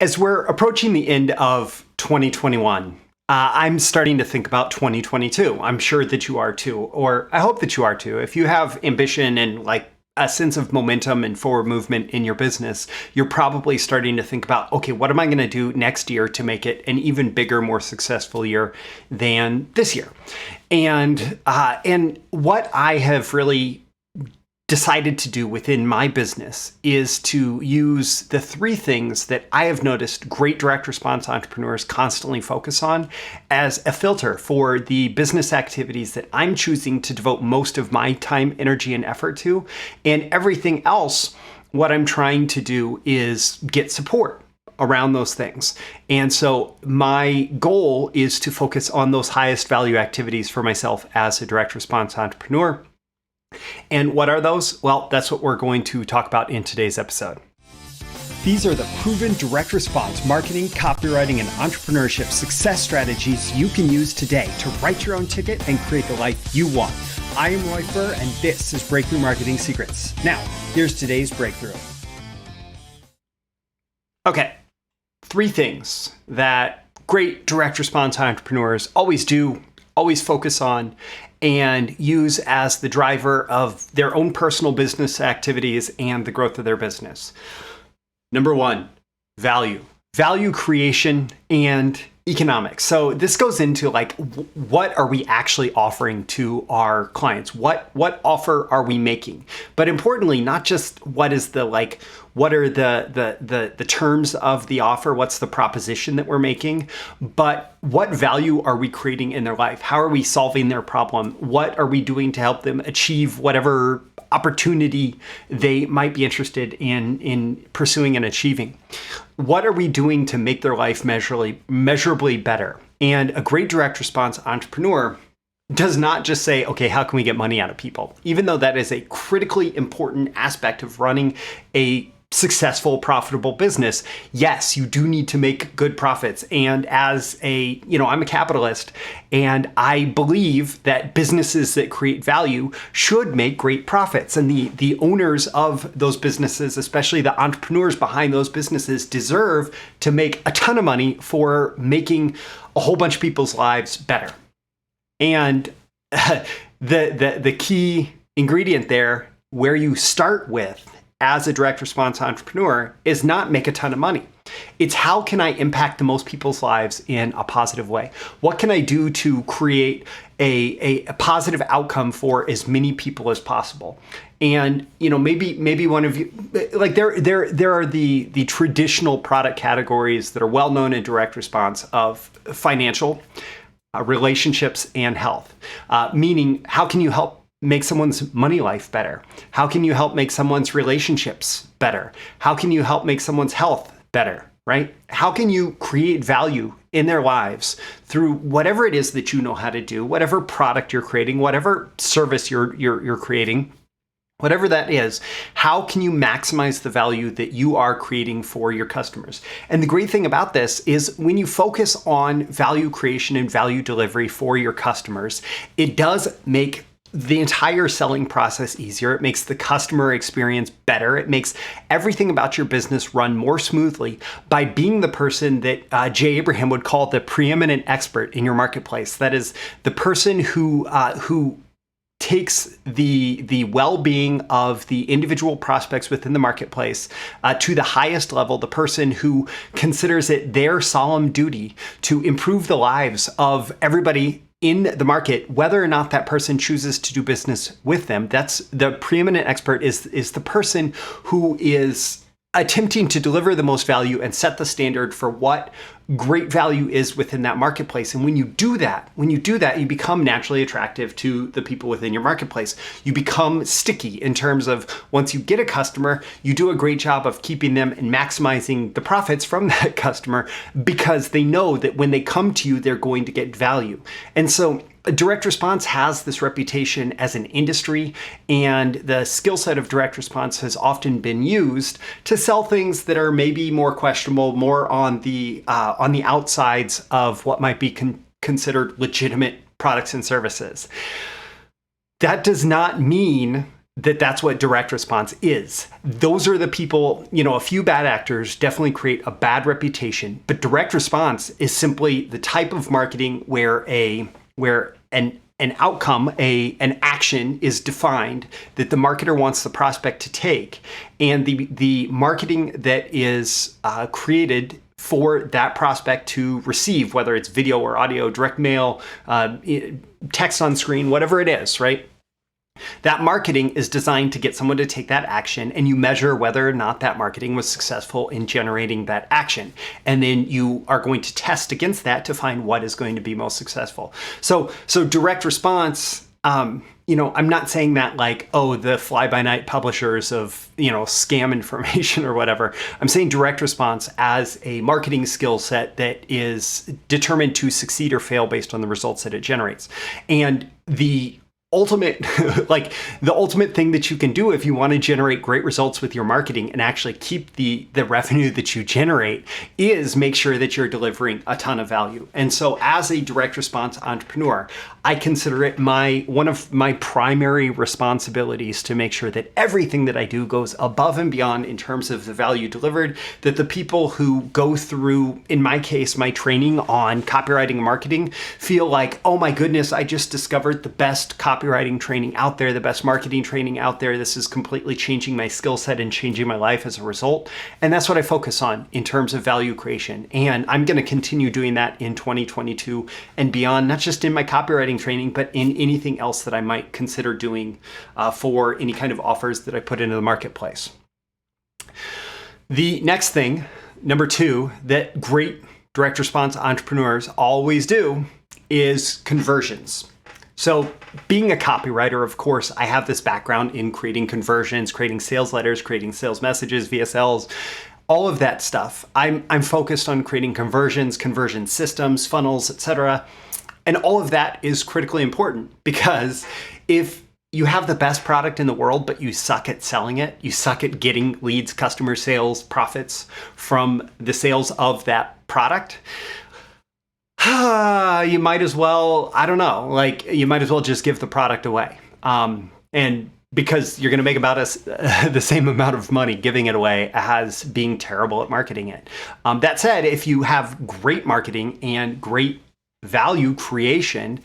As we're approaching the end of 2021, I'm starting to think about 2022. I'm sure that you are too, or I hope that you are too. If you have ambition and like a sense of momentum and forward movement in your business, you're probably starting to think about, okay, what am I going to do next year to make it an even bigger, more successful year than this year? And what I have really decided to do within my business is to use the three things that I have noticed great direct response entrepreneurs constantly focus on as a filter for the business activities that I'm choosing to devote most of my time, energy, and effort to. And everything else, what I'm trying to do is get support around those things. And so my goal is to focus on those highest value activities for myself as a direct response entrepreneur. And what are those? Well, that's what we're going to talk about in today's episode. These are the proven direct response marketing, copywriting, and entrepreneurship success strategies you can use today to write your own ticket and create the life you want. I am Roy Furr, and this is Breakthrough Marketing Secrets. Now, here's today's breakthrough. Okay, three things that great direct response entrepreneurs always do, always focus on, and use as the driver of their own personal business activities and the growth of their business. Number one, value creation and economics. So this goes into like, what are we actually offering to our clients? What offer are we making? But importantly, not just what are the terms of the offer, what's the proposition that we're making, but what value are we creating in their life? How are we solving their problem? What are we doing to help them achieve whatever opportunity they might be interested in pursuing and achieving? What are we doing to make their life measurably better? And a great direct response entrepreneur does not just say, okay, how can we get money out of people? Even though that is a critically important aspect of running a successful, profitable business, yes, you do need to make good profits. And as I'm a capitalist, and I believe that businesses that create value should make great profits. And the owners of those businesses, especially the entrepreneurs behind those businesses, deserve to make a ton of money for making a whole bunch of people's lives better. And the key ingredient there, where you start with as a direct response entrepreneur, is not make a ton of money. It's how can I impact the most people's lives in a positive way? What can I do to create a positive outcome for as many people as possible? And maybe one of you, like there are the traditional product categories that are well known in direct response of financial, relationships, and health. Meaning, how can you help make someone's money life better? How can you help make someone's relationships better? How can you help make someone's health better, right? How can you create value in their lives through whatever it is that you know how to do, whatever product you're creating, whatever service you're creating, whatever that is? How can you maximize the value that you are creating for your customers? And the great thing about this is when you focus on value creation and value delivery for your customers, it does make the entire selling process easier. It makes the customer experience better. It makes everything about your business run more smoothly by being the person that Jay Abraham would call the preeminent expert in your marketplace. That is the person who takes the well-being of the individual prospects within the marketplace to the highest level, the person who considers it their solemn duty to improve the lives of everybody in the market, whether or not that person chooses to do business with them. That's the preeminent expert is the person who is attempting to deliver the most value and set the standard for what great value is within that marketplace. And when you do that, you become naturally attractive to the people within your marketplace. You become sticky in terms of once you get a customer, you do a great job of keeping them and maximizing the profits from that customer because they know that when they come to you, they're going to get value. And so direct response has this reputation as an industry, and the skill set of direct response has often been used to sell things that are maybe more questionable, more on the outsides of what might be considered legitimate products and services. That does not mean that's what direct response is. Those are the people, a few bad actors definitely create a bad reputation, but direct response is simply the type of marketing where an outcome, an action is defined that the marketer wants the prospect to take, and the marketing that is created for that prospect to receive, whether it's video or audio, direct mail, text on screen, whatever it is, right? That marketing is designed to get someone to take that action, and you measure whether or not that marketing was successful in generating that action. And then you are going to test against that to find what is going to be most successful. So direct response, I'm not saying that like, oh, the fly-by-night publishers of, scam information or whatever. I'm saying direct response as a marketing skill set that is determined to succeed or fail based on the results that it generates. And the ultimate thing that you can do if you want to generate great results with your marketing and actually keep the revenue that you generate is make sure that you're delivering a ton of value. And so as a direct response entrepreneur, I consider it one of my primary responsibilities to make sure that everything that I do goes above and beyond in terms of the value delivered, that the people who go through, in my case, my training on copywriting and marketing feel like, oh my goodness, I just discovered the best copywriting training out there, the best marketing training out there. This is completely changing my skill set and changing my life as a result. And that's what I focus on in terms of value creation. And I'm going to continue doing that in 2022 and beyond, not just in my copywriting training, but in anything else that I might consider doing for any kind of offers that I put into the marketplace. The next thing, number 2, that great direct response entrepreneurs always do is conversions. So being a copywriter, of course, I have this background in creating conversions, creating sales letters, creating sales messages, VSLs, all of that stuff. I'm focused on creating conversions, conversion systems, funnels, etc. And all of that is critically important, because if you have the best product in the world, but you suck at selling it, you suck at getting leads, customer sales, profits from the sales of that product, you might as well, you might as well just give the product away. And because you're going to make about the same amount of money giving it away as being terrible at marketing it. That said, if you have great marketing and great value creation,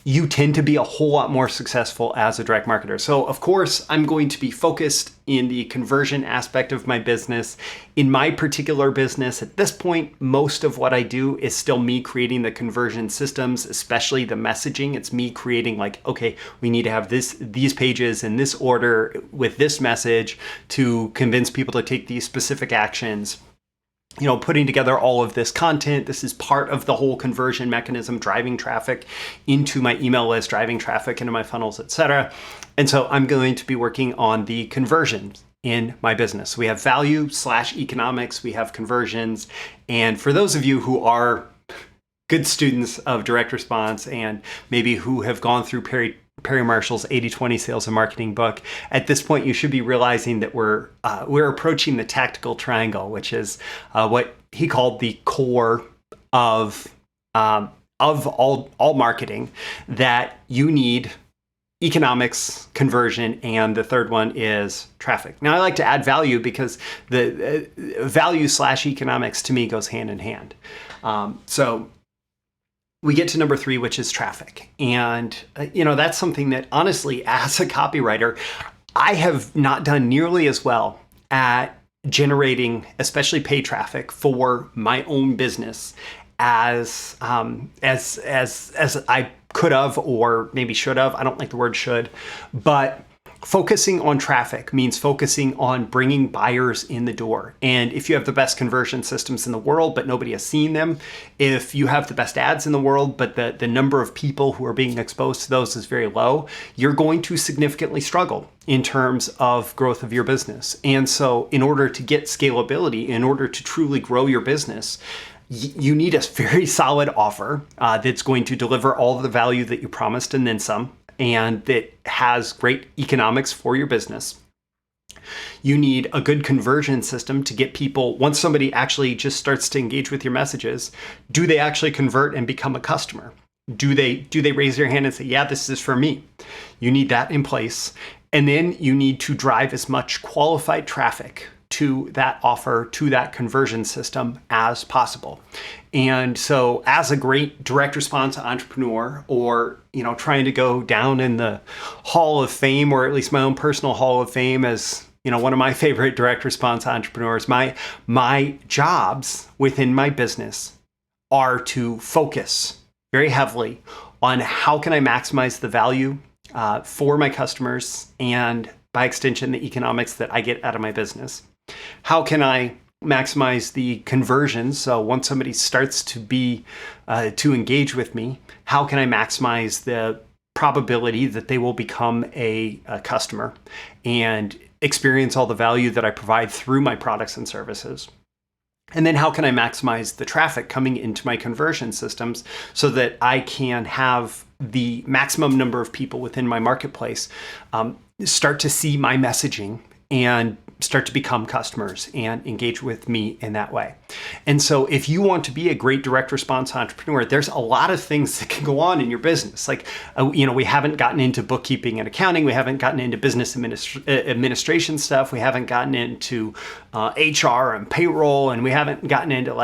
you tend to be a whole lot more successful as a direct marketer. So of course, I'm going to be focused in the conversion aspect of my business. In my particular business, at this point, most of what I do is still me creating the conversion systems, especially the messaging. It's me creating like, okay, we need to have these pages in this order with this message to convince people to take these specific actions. Putting together all of this content. This is part of the whole conversion mechanism, driving traffic into my email list, driving traffic into my funnels, etc. And so I'm going to be working on the conversions in my business. We have value/economics, we have conversions. And for those of you who are good students of direct response and maybe who have gone through Perry Marshall's 80/20 sales and marketing book, at this point you should be realizing that we're approaching the tactical triangle, which is what he called the core of all marketing, that you need economics, conversion, and the third one is traffic. Now I like to add value because the value/economics to me goes hand in hand. So we get to number 3, which is traffic. And, that's something that honestly, as a copywriter, I have not done nearly as well at generating, especially paid traffic for my own business as I could have, or maybe should have. I don't like the word should, but focusing on traffic means focusing on bringing buyers in the door. And if you have the best conversion systems in the world, but nobody has seen them, if you have the best ads in the world, but the number of people who are being exposed to those is very low, you're going to significantly struggle in terms of growth of your business. And so in order to get scalability, in order to truly grow your business, you need a very solid offer that's going to deliver all of the value that you promised and then some, and that has great economics for your business. You need a good conversion system to get people, once somebody actually just starts to engage with your messages, do they actually convert and become a customer? Do they raise their hand and say, yeah, this is for me? You need that in place. And then you need to drive as much qualified traffic to that offer, to that conversion system as possible. And so as a great direct response entrepreneur, or, trying to go down in the Hall of Fame, or at least my own personal Hall of Fame as, one of my favorite direct response entrepreneurs, my jobs within my business are to focus very heavily on how can I maximize the value for my customers, and by extension, the economics that I get out of my business. How can I maximize the conversions? So once somebody starts to engage with me, how can I maximize the probability that they will become a customer and experience all the value that I provide through my products and services? And then how can I maximize the traffic coming into my conversion systems so that I can have the maximum number of people within my marketplace start to see my messaging and start to become customers and engage with me in that way. And so if you want to be a great direct response entrepreneur, there's a lot of things that can go on in your business. Like, we haven't gotten into bookkeeping and accounting. We haven't gotten into business administration stuff. We haven't gotten into HR and payroll. And we haven't gotten into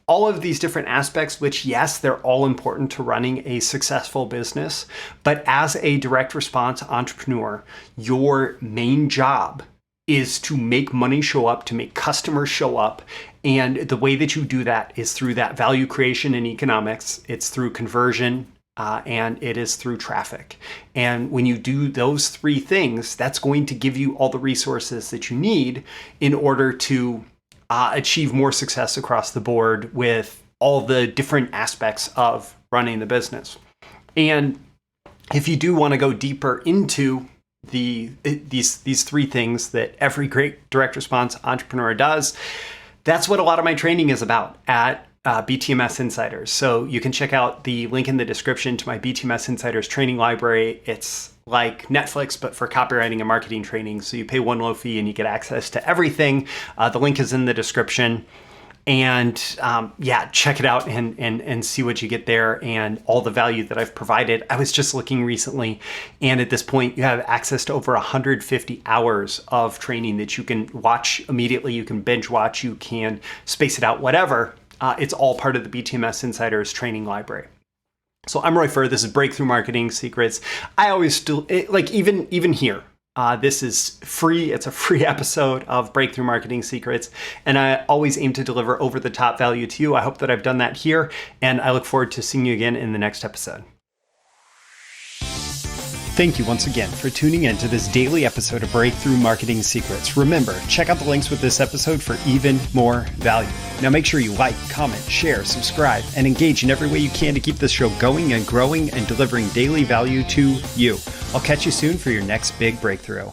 all of these different aspects, which, yes, they're all important to running a successful business. But as a direct response entrepreneur, your main job is to make money show up, to make customers show up. And the way that you do that is through that value creation and economics. It's through conversion, and it is through traffic. And when you do those three things, that's going to give you all the resources that you need in order to achieve more success across the board with all the different aspects of running the business. And if you do want to go deeper into these three things that every great direct response entrepreneur does, that's what a lot of my training is about at BTMS Insiders. So you can check out the link in the description to my BTMS Insiders training library. It's like Netflix, but for copywriting and marketing training. So you pay one low fee and you get access to everything. The link is in the description. And check it out and see what you get there and all the value that I've provided. I was just looking recently, and at this point, you have access to over 150 hours of training that you can watch immediately. You can binge watch, you can space it out, whatever. It's all part of the BTMS Insiders training library. So I'm Roy Furr. This is Breakthrough Marketing Secrets. I always still, even here, this is free. It's a free episode of Breakthrough Marketing Secrets, and I always aim to deliver over the top value to you. I hope that I've done that here, and I look forward to seeing you again in the next episode. Thank you once again for tuning in to this daily episode of Breakthrough Marketing Secrets. Remember, check out the links with this episode for even more value. Now make sure you like, comment, share, subscribe, and engage in every way you can to keep this show going and growing and delivering daily value to you. I'll catch you soon for your next big breakthrough.